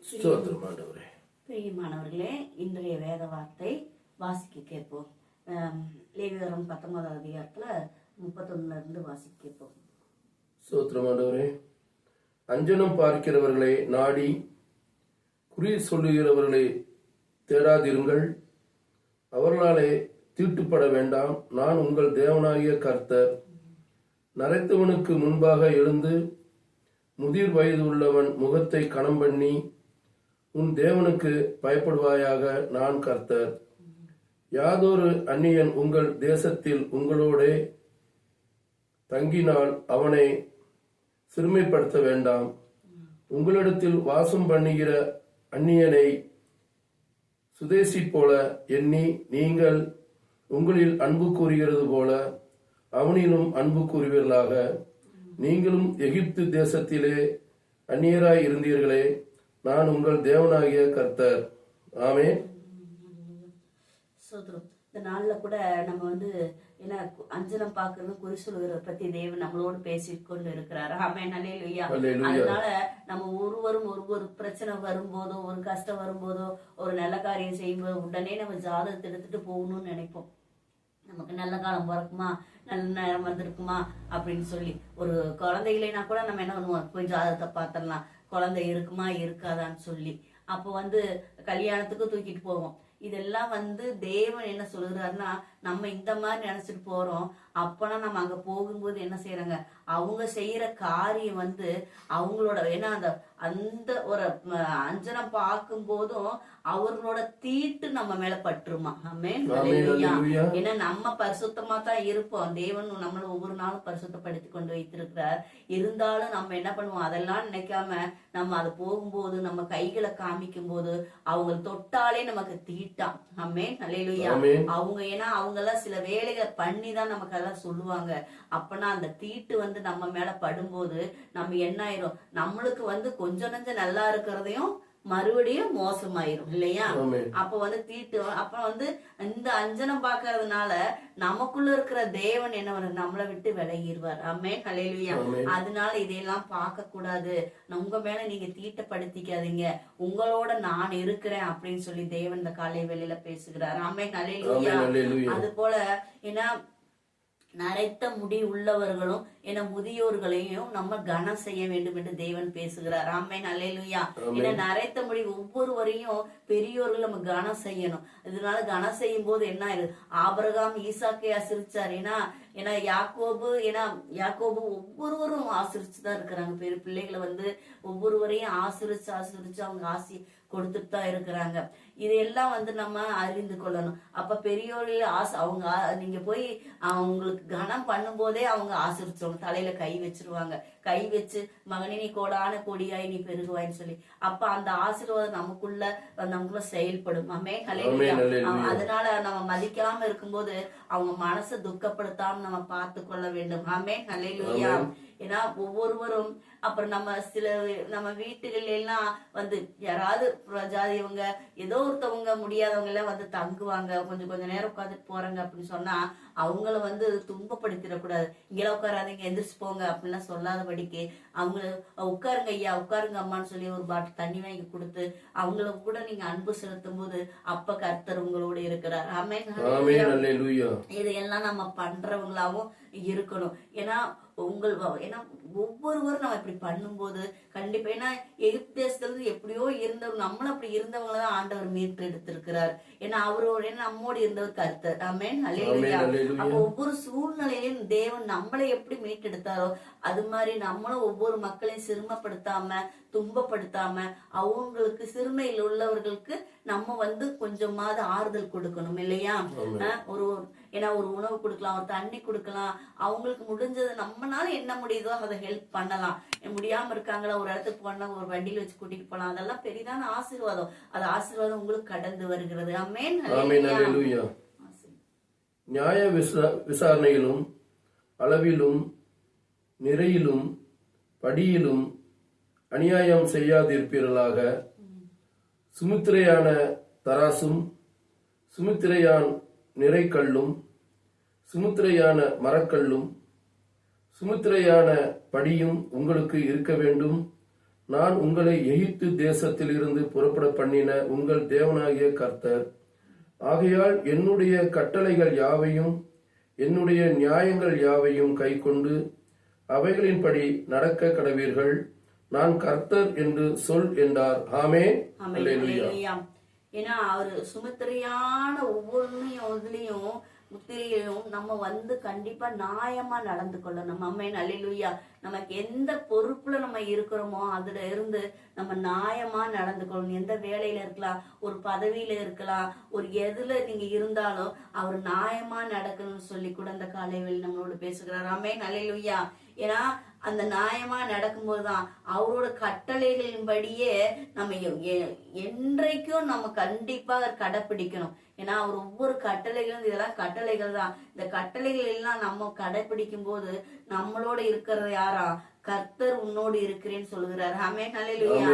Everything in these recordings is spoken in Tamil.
ஸ்தோத்திரம் ஆண்டவரே. பிரியமானவர்களே, இன்றைய வேத வார்த்தை வாசிக்க கேட்போம். லேவியரும் 19 அதிகாரத்துல 31 இருந்து வாசிக்க கேட்போம். ஸ்தோத்திரம் ஆண்டவரே. அஞ்சனம் பார்க்கிறவர்களை நாடி குறி சொல்லுகிறவர்களை தேடாதிருங்கள், அவர்களாலே தீட்டுப்பட வேண்டாம். நான் உங்கள் தேவனாகிய கர்த்தர். நரைத்தவனுக்கு முன்பாக எழுந்து முதிர் வயது உள்ளவன் முகத்தை கனம் பண்ணி உன் தேவனுக்கு பயப்படுவாயாக. நான் கர்த்தர். யாதொரு அந்நியன் உங்கள் தேசத்தில் உங்களோடே தங்கினால் அவனை சிறுமைப்படுத்த வேண்டாம். உங்களிடத்தில் வாசம் பண்ணுகிற அந்நியனை சுதேசி போல எண்ணி நீங்கள் உங்களில் அன்பு கூறுகிறது போல அவனிலும் அன்பு கூறுவீர்களாக. நீங்களும் எகிப்து தேசத்திலே அந்நியராய் இருந்தீர்களே, நான் உங்கள் தேவனாகிய கர்த்தர். ஆமென். இந்த நாள்ல கூட நம்ம என்ன அஞ்சனம் பாக்குறது குறி சொல்லுகிறத பத்தி தேவன் நம்மளோடு பேசிக்கொண்டு இருக்கிறாரு. ஆமென். அல்லேலூயா. அதனால நம்ம ஒவ்வொரு பிரச்சனை வரும்போதோ, ஒரு கஷ்டம் வரும்போதோ, ஒரு நல்ல காரியம் செய்யும்போது உடனே நம்ம ஜாதகத்தை எடுத்துட்டு போகணும்னு நினைப்போம். நமக்கு நல்ல காலம் பிறக்குமா, நல்ல நேரம் வந்திருக்குமா அப்படின்னு சொல்லி. ஒரு குழந்தைகளா கூட நம்ம என்ன பண்ணுவோம், போய் ஜாதகத்தை பார்த்துடலாம், குழந்தை இருக்குமா இருக்காதான்னு சொல்லி. அப்போ கல்யாணத்துக்கு தூக்கிட்டு போவோம். இதெல்லாம் தேவன் என்ன சொல்லுறாருன்னா, நம்ம இந்த மாதிரி நினைச்சிட்டு போறோம். அப்பனா நம்ம அங்க போகும்போது என்ன செய்யறாங்க, அவங்க செய்யற காரியம் அவங்களோட ஏன்னா அந்த ஒரு அஞ்சனம் பார்க்கும் போதும் அவர்களோட தீட்டு நம்ம மேல பற்றுமா. ஆமென். ஏன்னா நம்ம பரிசுத்தமா தான் இருப்போம். தேவன் நம்மள ஒவ்வொரு நாளும் பரிசுத்தப்படுத்தி கொண்டு வைத்திருக்கிறார். இருந்தாலும் நம்ம என்ன பண்ணுவோம், அதெல்லாம் நினைக்காம நம்ம அது போகும்போது நம்ம கைகளை காமிக்கும் போது அவங்க தொட்டாலே நமக்கு தீட்டாம். ஆமென். அல்லேலூயா. அவங்க ஏன்னா அவங்க எல்லாம் சில வேலைகளை பண்ணி தான் நமக்கு எல்லாம் சொல்லுவாங்க. அப்பனா அந்த தீட்டு நம்ம மேல படும்போது நம்ம என்ன ஆயிரும், நம்மளுக்கு கொஞ்சம் நஞ்சம் நல்லா இருக்கிறதையும் மறுபடியும் மோசமாயிரும் இல்லையா. அப்ப தீட்டு அப்ப இந்த அஞ்சனம் பாக்குறதுனால நமக்குள்ள இருக்கிற தேவன் என்ன நம்மளை விட்டு விலகிடுவார். ஆமென். அல்லேலூயா. அதனால இதையெல்லாம் பார்க்க கூடாது. உங்க மேல நீங்க தீட்டப்படுத்திக்காதீங்க, உங்களோட நான் இருக்கிறேன் அப்படின்னு சொல்லி தேவன் இந்த காலை வேளையில பேசுகிறார். ஆமென். அல்லேலூயா. அது போல ஏன்னா நரைத்த முடி உள்ளவர்களும் என முதியோர்களையும் நம்ம கனம் செய்ய வேண்டும் என்று தேவன் பேசுகிறார். ஆமென். அல்லேலூயா. ஏன்னா நரைத்த முடி ஒவ்வொருவரையும் பெரியோர்கள் நம்ம கனம் செய்யணும். இதனால கனம் செய்யும் போது என்ன ஆயிடுது, ஆபிரகாம் ஈசாக்கை ஆசிரிச்சார். ஏன்னா யாக்கோபு ஒவ்வொருவரும் ஆசிரிச்சுதான் இருக்கிறாங்க. பெரு பிள்ளைகளை ஒவ்வொருவரையும் ஆசிரிச்சு அவங்க ஆசி கொடுத்துட்டு தான் இருக்கிறாங்க. இதையெல்லாம் நம்ம அறிந்து கொள்ளணும். அப்ப பெரியோர்கள் அவங்க நீங்க போய் அவங்களுக்கு கனம் பண்ணும் போதே அவங்க ஆசிரிச்சவங்க தலையில கை வச்சிருவாங்க. கை வச்சு மகனே நீ கோடான கொடியாய் நீ பெருகுவாயின்னு சொல்லி. அப்ப அந்த ஆசீர்வாதம் நமக்குள்ள செயல்படும். ஆமென். அல்லேலூயா. அதனால நம்ம மதிக்காம இருக்கும்போது அவங்க மனசை துக்கப்படுத்தாம நம்ம பார்த்து கொள்ள வேண்டும். ஆமென். அல்லேலூயா. ஏன்னா ஒவ்வொருவரும் அப்புறம் நம்ம வீட்டுகள் எல்லாம் யாராவது ஜாதியவங்க ஏதோ ஒருத்தவங்க முடியாதவங்க எல்லாம் தங்குவாங்க, கொஞ்ச நேரம் உட்காந்துட்டு போறாங்க அப்படின்னு சொன்னா அவங்கள துன்பப்படுத்திடக்கூடாது. இங்கெல்லாம் உட்காராதீங்க, எந்திரிச்சு போங்க அப்படின்லாம் சொல்லாதபடிக்கு அவங்கள உட்காருங்க ஐயா, உட்காருங்க அம்மான்னு சொல்லி ஒரு பாட்டில் தண்ணி வாங்கி கொடுத்து அவங்கள கூட நீங்க அன்பு செலுத்தும் போது அப்ப கர்த்தர் உங்களோட இருக்கிறார். ஆமென். இதையெல்லாம் நம்ம பண்றவங்களாவும் இருக்கணும். ஏன்னா ஒவ்வொருவரும் நம்ம இப்படி பண்ணும்போது கண்டிப்பா ஏன்னா எகிப்து தேசத்துல எப்படியோ இருந்தவங்க நம்மளும் அப்படி இருந்தவங்களதான் ஆண்டவர் மீட்டு எடுத்திருக்கிறார். ஏன்னா அவரோட நம்மோடு இருந்தவர் கர்த்தர். ஆமென். அல்லேலூயா. அப்ப ஒவ்வொரு சூழ்நிலையிலும் தேவன் நம்மளை எப்படி மீட்டெடுத்தாரோ அது மாதிரி நம்மளும் ஒவ்வொரு மக்களையும் சிறுமப்படுத்தாம துன்பப்படுத்தாம அவங்களுக்கு சிறுமையில் உள்ளவர்களுக்கு நம்ம கொஞ்சமாவது ஆறுதல் கொடுக்கணும் இல்லையா. ஏன்னா ஒரு உணவு கொடுக்கலாம், ஒரு தண்ணி கொடுக்கலாம், அவங்களுக்கு முடிஞ்சது நம்மனால என்ன முடியுதோ அதை ஹெல்ப் பண்ணலாம். முடியாம இருக்காங்களா, ஒரு இடத்துக்கு போனா ஒரு வண்டியில வச்சு கூட்டிட்டு போலாம், அதெல்லாம் பெரிதான ஆசீர்வாதம். அது ஆசீர்வாதம் உங்களுக்கு கடந்து வருகிறது. ஆமென். அல்லேலூயா. நியாய விசாரணையிலும் அளவிலும் நிறையிலும் படியிலும் அநியாயம் செய்யாதிருப்பீர்களாக. சுமித்திரையான தராசும் சுமித்திரையான் நிறைக்கல்லும் சுமித்திரையான மரக்கல்லும் சுமித்திரையான படியும் உங்களுக்கு இருக்க வேண்டும். நான் உங்களை எகிப்து தேசத்தில் இருந்து புறப்பட பண்ணின உங்கள் தேவனாகிய கர்த்தர். ஆகையால் என்னுடைய கட்டளைகள் யாவையும் என்னுடைய நியாயங்கள் யாவையும் கைக்கொண்டு அவைகளின்படி நடக்க கடவீர்கள். நான் கர்த்தர் என்று சொல் என்றார். ஆமென். அல்லேலூயா. ஏன்னா அவரு சுமத்திரையான ஒவ்வொன்றையும் இதுலயும் முத்திரையிலும் நம்ம வந்து கண்டிப்பா நியாயமா நடந்து கொள்ளணும். ஆமென். அல்லேலூயா. நமக்கு எந்த பொறுப்புல நம்ம இருக்கிறோமோ அதுல இருந்து நம்ம நியாயமா நடந்து கொள்ளணும். எந்த வேலையில இருக்கலாம், ஒரு பதவியில இருக்கலாம், ஒரு எதுல நீங்க இருந்தாலும் அவர் நியாயமா நடக்கணும்னு சொல்லி கூட அந்த காலையில் நம்மளோட பேசுகிறார். ஆமென். அல்லேலூயா. ஏன்னா அந்த நியாயமா நடக்கும்போதுதான் அவரோட கட்டளைகளின்படியே நம்ம என்றைக்கும் நம்ம கண்டிப்பா கடைப்பிடிக்கணும். ஏன்னா அவர் ஒவ்வொரு கட்டளைகளும் இதெல்லாம் கட்டளைகள் தான். இந்த கட்டளைகள் எல்லாம் நம்ம கடைபிடிக்கும் போது நம்மளோட இருக்கிறது யாரா? கர்த்தர் உன்னோடு இருக்கிறேன்னு சொல்லுகிறாரு. ஆமென். அல்லேலூயா.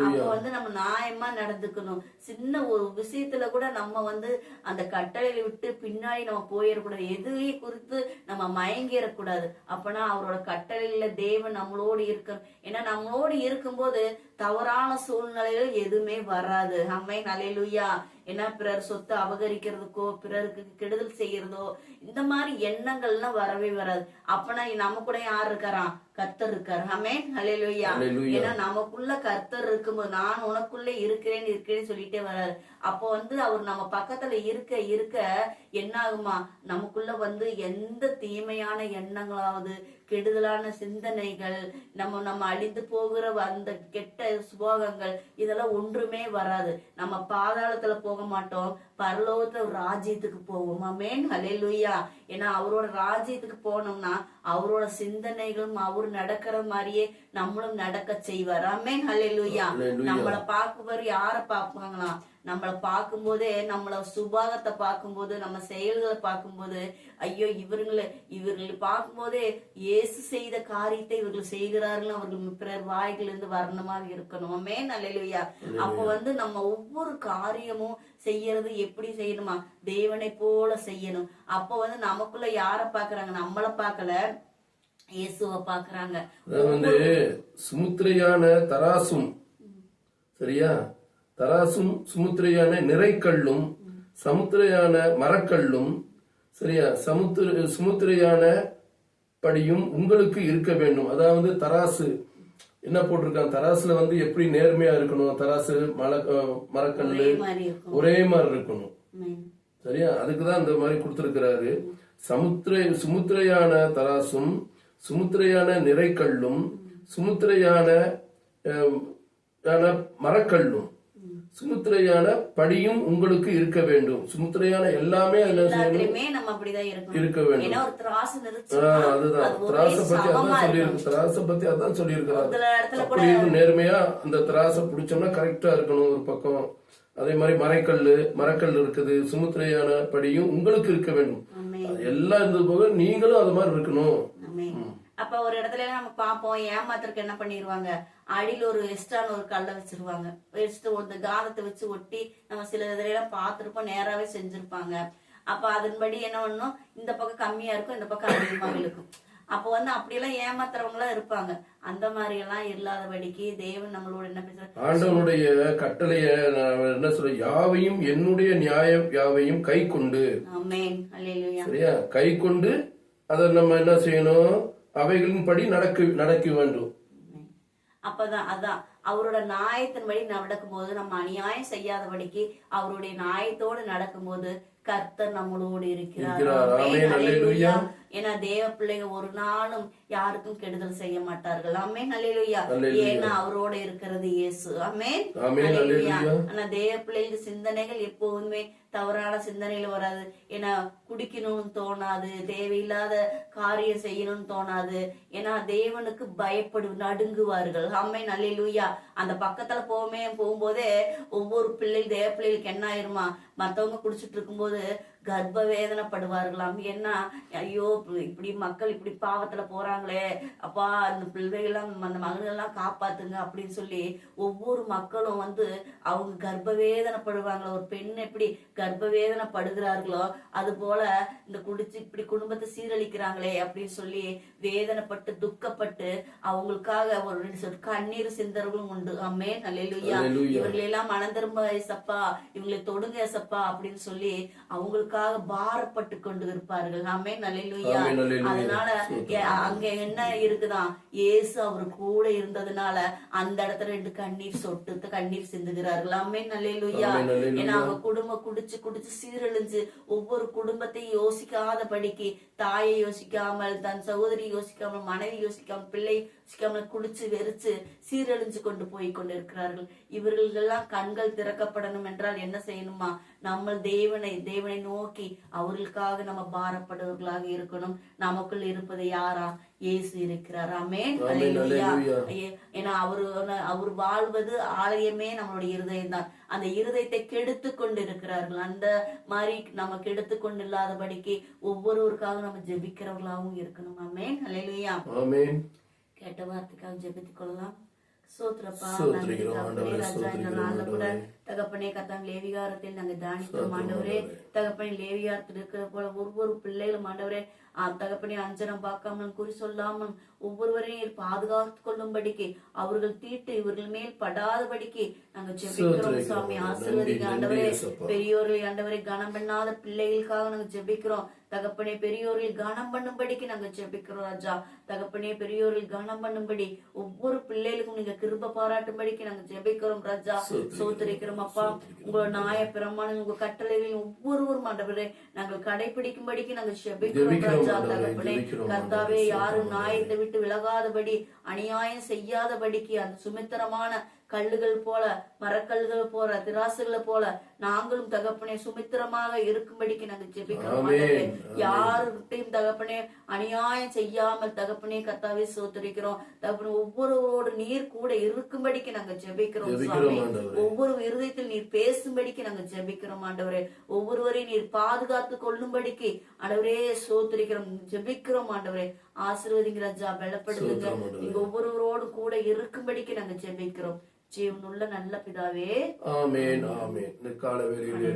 அப்ப வந்து நம்ம நியாயமா நடந்துக்கணும். சின்ன ஒரு விஷயத்துல கூட நம்ம வந்து அந்த கட்டளையை விட்டு பின்னாடி நம்ம போயிடக்கூடாது. எதுவே குறித்து நம்ம மயங்கிடக்கூடாது. அப்பனா அவரோட கட்டளையில தேவன் நம்மளோடு இருக்கணும். ஏன்னா நம்மளோடு இருக்கும்போது தவறான சூழ்நிலைகள் எதுவுமே வராது. ஆமென். அல்லேலூயா. ஏன்னா பிறர் சொத்தை அபகரிக்கிறதுக்கோ பிறருக்கு கெடுதல் செய்யறதோ இந்த மாதிரி எண்ணங்கள்லாம் வரவே வராது. அப்பனா நம்ம கூட யார் இருக்காரா? கர்த்தர் இருக்காரு. ஆமென். அல்லேலூயா. ஏன்னா நமக்குள்ள கர்த்தர் இருக்கும்போது நான் உனக்குள்ள இருக்கிறேன்னு சொல்லிட்டே வராரு. அப்போ வந்து அவர் நம்ம பக்கத்துல இருக்க இருக்க என்ன ஆகுமா? நமக்குள்ள வந்து எந்த தீமையான எண்ணங்களாவது கெடுதலான சிந்தனைகள் நம்ம அழிந்து போகிற அந்த கெட்ட சுபோகங்கள் இதெல்லாம் ஒன்றுமே வராது. நம்ம பாதாளத்துல போக மாட்டோம், பரலோகத்துல ஒரு ராஜ்யத்துக்கு போவோம். ஆமென். அல்லேலூயா. ஏன்னா அவரோட ராஜ்யத்துக்கு போனோம்னா அவரோட சிந்தனைகளும் அவர் நடக்கிற மாதிரியே நம்மளும் நடக்க செய்வார். ஆமென். அல்லேலூயா. நம்மளை பார்க்கும்போது யார பார்ப்பாங்களாம்? நம்மளை பார்க்கும்போதே நம்மள சுபாகத்தை பார்க்கும்போது நம்ம செயல்களை பார்க்கும்போது ஐயோ இவர்களை பார்க்கும்போதே இயேசு செய்த காரியத்தை இவர்கள் செய்கிறார்கள் அவர்கள் பிறர் வாய்களிலிருந்து வர்ணமாக இருக்கணும். ஆமென். அல்லேலூயா. அப்ப வந்து நம்ம ஒவ்வொரு காரியமும் செய்யறது எப்படி செய்யணுமா? தேவனை போல செய்யணும். அப்ப வந்து நமக்குள்ள யார பாக்குறாங்க? நம்மள பாக்கல, இயேசுவை பாக்குறாங்க. வந்து சுமுத்திரையான தராசும், சரியா? தராசும் சுமுத்திரையான நிறைக்கல்லும் சமுத்திரையான மரக்கல்லும், சரியா? சுமுத்திரையான படியும் உங்களுக்கு இருக்க வேண்டும். அதாவது தராசு என்ன போட்டிருக்காங்க? தராசுல வந்து எப்படி நேர்மையா இருக்கணும்? தராசு மரக்கல்லு ஒரே மாதிரி இருக்கணும். சரியா? அதுக்குதான் இந்த மாதிரி கொடுத்திருக்கிறாரு. சுமுத்திரையான தராசும் சுமுத்திரையான நிறைக்கல்லும் சுமுத்திரையான மரக்கல்லும் சுமுத்திரையான படியும் உங்களுக்கு இருக்க வேண்டும். சுமுத்திரையான எல்லாமே இருக்க வேண்டும். அதுதான் திராச பத்தி அதான் சொல்லியிருக்கிறாரு. அப்படி நேர்மையா அந்த திராச பிடிச்சோம்னா கரெக்டா இருக்கணும் ஒரு பக்கம். அதே மாதிரி மரக்கல் இருக்குது. சுமுத்திரையான படியும் உங்களுக்கு இருக்க வேண்டும். எல்லாம் இருந்தது போக நீங்களும் அது மாதிரி இருக்கணும். அப்ப ஒரு இடத்துல நம்ம பாப்போம், ஏமாத்திரக்கு என்ன பண்ணிருவாங்க? அடியில ஒரு எக்ஸ்ட்ரான ஒரு கல்லை வச்சிருவாங்க. வச்சுட்டு ஒரு காலத்தை வச்சு ஒட்டி நம்ம சில இதுல எல்லாம் பார்த்திருப்போம், நேராவே செஞ்சிருப்பாங்க. அப்ப அதன்படி என்ன பண்ணணும்? இந்த பக்கம் கம்மியா இருக்கும், இந்த பக்கம் அதிகமாக இருக்கும். அப்ப வந்து அப்படியெல்லாம் ஏமாத்துறவங்க எல்லாம் இருப்பாங்க. அந்த மாதிரி எல்லாம் இல்லாதபடிக்கு தேவன் நம்மளோட என்ன பேசுற? ஆண்டவனுடைய கட்டளைய என்ன சொல்ற? யாவையும் என்னுடைய நியாயம் யாவையும் கை கொண்டு. ஆமென். அல்லேலூயா. சரியா? கை கொண்டு அதை நம்ம என்ன செய்யணும்? அவைகளின்படி நடக்க வேண்டும். அப்பதான் அதான் அவரோட நியாயத்தின்படி நடக்கும் போது நம்ம அநியாயம் செய்யாதபடிக்கு அவருடைய நியாயத்தோடு நடக்கும் போது கர்த்தர் நம்மளோடு இருக்கிறார். ஏன்னா தேவ பிள்ளைங்க ஒரு நாளும் யாருக்கும் கெடுதல் செய்ய மாட்டார்கள். ஆமென். அல்லேலூயா. ஏன்னா அவரோட இருக்கிறது இயேசு. ஆமென். அல்லேலூயா. ஆனா தேவ பிள்ளைகளுக்கு சிந்தனைகள் எப்போதுமே தவறான சிந்தனையில வராது. ஏன்னா குடிக்கணும்னு தோணாது, தேவையில்லாத காரியம் செய்யணும்னு தோணாது. ஏன்னா தேவனுக்கு நடுங்குவார்கள். ஆமென். அல்லேலூயா. அந்த பக்கத்துல போகும்போதே ஒவ்வொரு தேவ பிள்ளைகளுக்கு என்ன ஆயிருமா? மத்தவங்க குடிச்சிட்டு இருக்கும்போது கர்ப்ப வேதனைப்படுவார்களாம். ஏன்னா ஐயோ இப்படி மக்கள் இப்படி பாவத்துல போறாங்களே, அப்பா அந்த பிள்ளைகள்லாம் அந்த மகன்கள்லாம் காப்பாத்துங்க அப்படின்னு சொல்லி ஒவ்வொரு மக்களும் வந்து அவங்க கர்ப்ப வேதனைப்படுவாங்களோ. ஒரு பெண் எப்படி கர்ப்ப வேதனைப்படுகிறார்களோ அது போல இந்த குடிச்சு இப்படி குடும்பத்தை சீரழிக்கிறாங்களே அப்படின்னு சொல்லி வேதனைப்பட்டு துக்கப்பட்டு அவங்களுக்காக ஒரு 2 சொல் கண்ணீர் சிந்தர்களும் உண்டு. ஆமென், அல்லேலூயா. இவர்களெல்லாம் மனம் திரும்ப ஏசப்பா, இவங்களை தொடுங்க ஏசப்பா அப்படின்னு சொல்லி அவங்களுக்காக பாரப்பட்டு கொண்டு இருப்பார்கள். ஆமென், அல்லேலூயா. அதனால அங்க என்ன இருக்குதான், இயேசு அவர் கூட இருந்ததுனால அந்த இடத்துல 2 கண்ணீர் சொட்டு கண்ணீர் சிந்துகிறார்கள். ஆமென், அல்லேலூயா. ஏன்னா அவங்க குடும்பம் குடிச்சு குடிச்சு சீரழிஞ்சு ஒவ்வொரு குடும்பத்தையும் யோசிக்காதபடிக்கு, தாயை யோசிக்காமல், தன் சகோதரி யோசிக்காமல், மனைவி யோசிக்காமல், பிள்ளை யோசிக்காமல் குடிச்சு வெறிச்சு சீரழிஞ்சு கொண்டு போய் கொண்டிருக்கிறார்கள். இவர்களெல்லாம் கண்கள் திறக்கப்படணும் என்றால் என்ன செய்யணுமா? நம்ம தேவனை நோக்கி அவர்களுக்காக நம்ம பாரப்படுவர்களாக இருக்கணும். நமக்குள் இருப்பது யாரா? இயேசு இருக்கிறார். ஆமென், அல்லேலூயா. ஏன்னா அவர் வாழ்வது ஆலயமே நம்மளுடைய இருதயம் தான். அந்த இருதயத்தை கெடுத்து கொண்டு இருக்கிறார்கள். அந்த மாதிரி நம்ம கெடுத்து கொண்டு இல்லாதபடிக்கு ஒவ்வொருவருக்காக நம்ம ஜெபிக்கிறவர்களாகவும் இருக்கணும். ஆமென், அல்லேலூயா. கேட்ட வார்த்தைக்காக ஜெபித்துக் கொள்ளலாம். சோத்ரப்பா, கூட தகப்பனே கத்தாங்க லேவிகாரத்தில் நாங்க தியானிக்கிறோம் ஆண்டவரே. தகப்பனே லேவிகாரத்தில் இருக்கிற போல ஒவ்வொரு பிள்ளைகளும் ஆண்டவரே தகப்பனே அஞ்சனம் பார்க்காமல் குறி சொல்லாமல் ஒவ்வொருவரையும் பாதுகாத்து கொள்ளும்படிக்கு அவர்கள் தீட்டு இவர்கள் மேல் படாதபடிக்கு நாங்க ஜெபிக்கிறோம் சாமி. ஆசீர்வதிங்க ஆண்டவரே. பெரியோர்கள் ஆண்டவரை கனம் பண்ணாத பிள்ளைகளுக்காக நாங்க ஜெபிக்கிறோம் தகப்பனே. பெரியோர்கள் கனம் பண்ணும்படிக்கு நாங்க ஜெபிக்கிறோம் ராஜா. தகப்பனே பெரியோர்கள் கனம் பண்ணும்படி ஒவ்வொரு பிள்ளைகளுக்கும் நீங்க கிருபை பாராட்டும்படிக்கு நாங்க ஜெபிக்கிறோம் ராஜா. சோத்திரிக்கிறோம் அப்பா. உங்களோட நியாய பிரமாணம் உங்க கட்டளைகளில் ஒவ்வொருவரும் ஆண்டவரே நாங்கள் கடைபிடிக்கும்படிக்கு நாங்க ஜெபிக்கிறோம் ராஜா. தகப்பனே கர்த்தாவே, யாரும் நியாயத்தை விட்டு விலகாதபடி அநியாயம் செய்யாதபடிக்கு அந்த சுமித்திரமான கல்லுகள் போல, மரக்கல்கள் போல, திராசுகளை போல நாங்களும் தகப்பனே சுமித்திரமாக இருக்கும்படிக்கு நாங்க ஜெபிக்கிறோம். யாருகிட்டையும் தகப்பனே அநியாயம் செய்யாமல் தகப்பனே கர்த்தாவே சோத்தரிக்கிறோம் தகப்பனே. ஒவ்வொருவரோடு நீர் கூட இருக்கும்படிக்கு நாங்க ஜெபிக்கிறோம் சாமி. ஒவ்வொரு இருதயத்தில் நீர் பேசும்படிக்கு நாங்க ஜெபிக்கிறோம் ஆண்டவரே. ஒவ்வொருவரையும் நீர் பாதுகாத்து கொள்ளும்படிக்கு ஆண்டவரே சோத்தரிக்கிறோம், ஜெபிக்கிறோம் ஆண்டவரே. ஆசீர்வதிங்க ராஜா, பலப்படுத்துங்க. நீங்க ஒவ்வொருவரோடு கூட இருக்கும்படிக்கு நாங்க ஜெபிக்கிறோம். ஜீவனுள்ள நல்ல பிதாவே, ஆமென், ஆமென். கால வேளையிலே